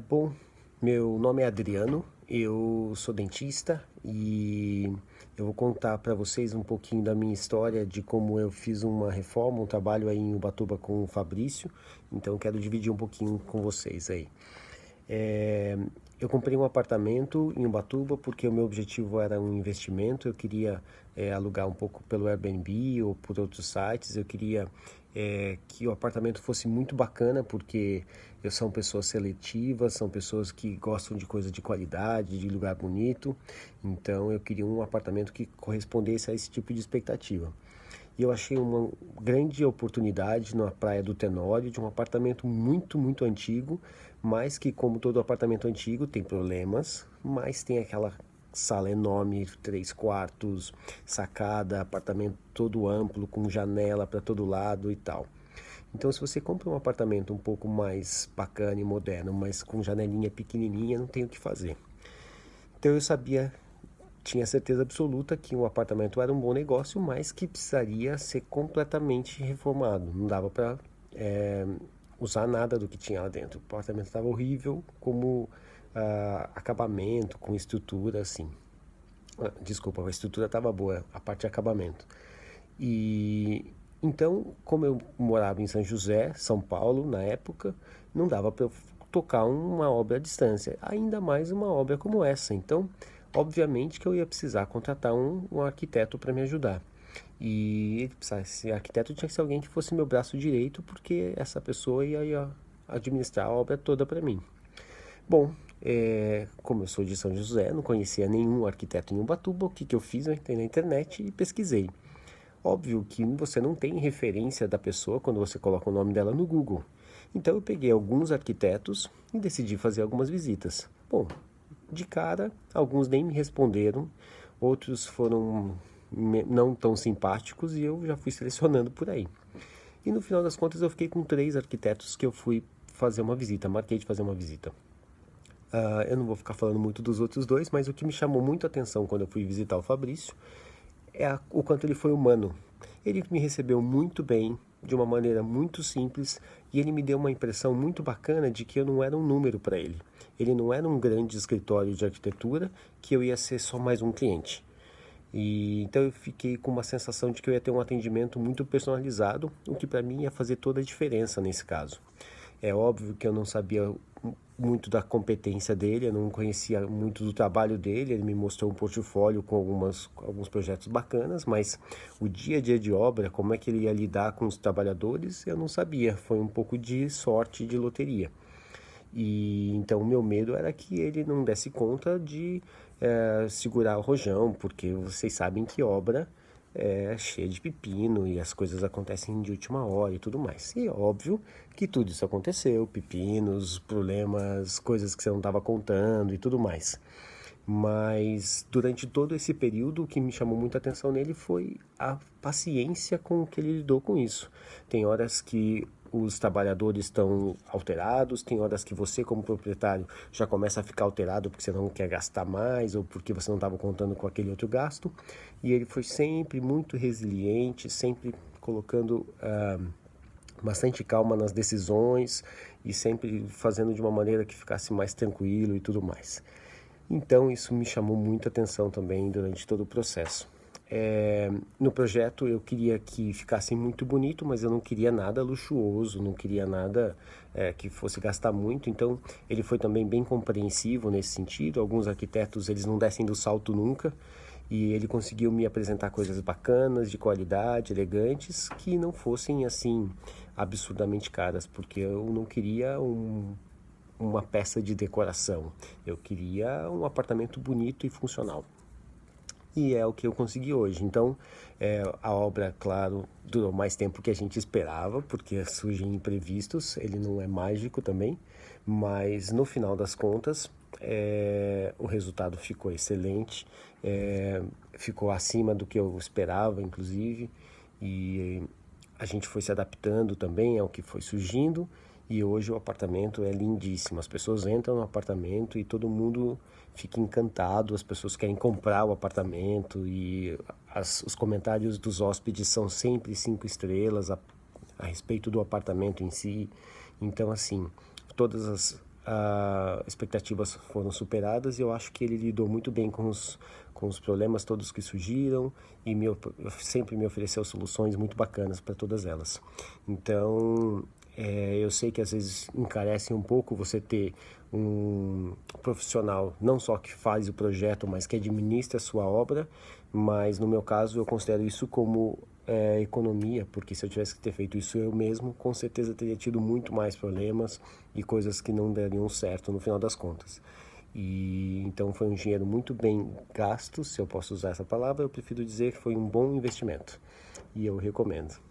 Bom, meu nome é Adriano, eu sou dentista e eu vou contar para vocês um pouquinho da minha história de como eu fiz uma reforma, um trabalho aí em Ubatuba com o Fabrício, então eu quero dividir um pouquinho com vocês aí. É, eu comprei um apartamento em Ubatuba porque o meu objetivo era um investimento. Eu queria alugar um pouco pelo Airbnb ou por outros sites. Eu queria que o apartamento fosse muito bacana porque eu são pessoas seletivas, são pessoas que gostam de coisa de qualidade, de lugar bonito. Então eu queria um apartamento que correspondesse a esse tipo de expectativa. E eu achei uma grande oportunidade na Praia do Tenório, de um apartamento muito antigo, mas que, como todo apartamento antigo, tem problemas, mas tem aquela sala enorme, 3 quartos, sacada, apartamento todo amplo, com janela para todo lado e tal. Então, se você compra um apartamento um pouco mais bacana e moderno, mas com janelinha pequenininha, não tem o que fazer. Então, eu sabia, tinha certeza absoluta que um apartamento era um bom negócio, mas que precisaria ser completamente reformado. Não dava para usar nada do que tinha lá dentro. O apartamento estava horrível, como acabamento, com estrutura, assim. Desculpa, a estrutura estava boa, a parte de acabamento. E então, como eu morava em São José, São Paulo, na época, não dava para eu tocar uma obra à distância, ainda mais uma obra como essa. Então, obviamente que eu ia precisar contratar um arquiteto para me ajudar. E esse arquiteto tinha que ser alguém que fosse meu braço direito, porque essa pessoa ia administrar a obra toda para mim. Bom, como eu sou de São José, não conhecia nenhum arquiteto em Ubatuba, o que, que eu fiz? Eu entrei na internet e pesquisei. Óbvio que você não tem referência da pessoa quando você coloca o nome dela no Google. Então eu peguei alguns arquitetos e decidi fazer algumas visitas. Bom, de cara, alguns nem me responderam, outros foram não tão simpáticos e eu já fui selecionando por aí. E no final das contas eu fiquei com 3 arquitetos que eu fui fazer uma visita, marquei de fazer uma visita. Eu não vou ficar falando muito dos outros dois, mas o que me chamou muito a atenção quando eu fui visitar o Fabrício o quanto ele foi humano. Ele me recebeu muito bem, de uma maneira muito simples, e ele me deu uma impressão muito bacana de que eu não era um número para ele. Ele não era um grande escritório de arquitetura, que eu ia ser só mais um cliente. E então eu fiquei com uma sensação de que eu ia ter um atendimento muito personalizado, o que para mim ia fazer toda a diferença nesse caso. É óbvio que eu não sabia muito da competência dele, eu não conhecia muito do trabalho dele, ele me mostrou um portfólio com alguns projetos bacanas, mas o dia a dia de obra, como é que ele ia lidar com os trabalhadores, eu não sabia, foi um pouco de sorte, de loteria. E então o meu medo era que ele não desse conta de segurar o rojão, porque vocês sabem que obra é cheia de pepino e as coisas acontecem de última hora e tudo mais. E é óbvio que tudo isso aconteceu, pepinos, problemas, coisas que você não estava contando e tudo mais. Mas durante todo esse período, o que me chamou muita atenção nele foi a paciência com que ele lidou com isso. Tem horas que os trabalhadores estão alterados, tem horas que você, como proprietário, já começa a ficar alterado porque você não quer gastar mais ou porque você não estava contando com aquele outro gasto. E ele foi sempre muito resiliente, sempre colocando bastante calma nas decisões e sempre fazendo de uma maneira que ficasse mais tranquilo e tudo mais. Então isso me chamou muita atenção também durante todo o processo. No projeto eu queria que ficasse muito bonito, mas eu não queria nada luxuoso, não queria nada que fosse gastar muito. Então ele foi também bem compreensivo nesse sentido. Alguns arquitetos eles não descem do salto nunca e ele conseguiu me apresentar coisas bacanas, de qualidade, elegantes, que não fossem assim absurdamente caras, porque eu não queria uma peça de decoração. Eu queria um apartamento bonito e funcional. E é o que eu consegui hoje. Então, a obra, claro, durou mais tempo que a gente esperava, porque surgem imprevistos, ele não é mágico também, mas no final das contas, o resultado ficou excelente, ficou acima do que eu esperava, inclusive, e a gente foi se adaptando também ao que foi surgindo, e hoje o apartamento é lindíssimo. As pessoas entram no apartamento e todo mundo fica encantado, as pessoas querem comprar o apartamento e os comentários dos hóspedes são sempre 5 estrelas a respeito do apartamento em si. Então, assim, todas as expectativas foram superadas e eu acho que ele lidou muito bem com os problemas todos que surgiram e sempre me ofereceu soluções muito bacanas para todas elas. Então, eu sei que às vezes encarece um pouco você ter um profissional não só que faz o projeto, mas que administra a sua obra, mas no meu caso eu considero isso como economia, porque se eu tivesse que ter feito isso eu mesmo, com certeza teria tido muito mais problemas e coisas que não dariam certo no final das contas. E então foi um dinheiro muito bem gasto, se eu posso usar essa palavra, eu prefiro dizer que foi um bom investimento e eu recomendo.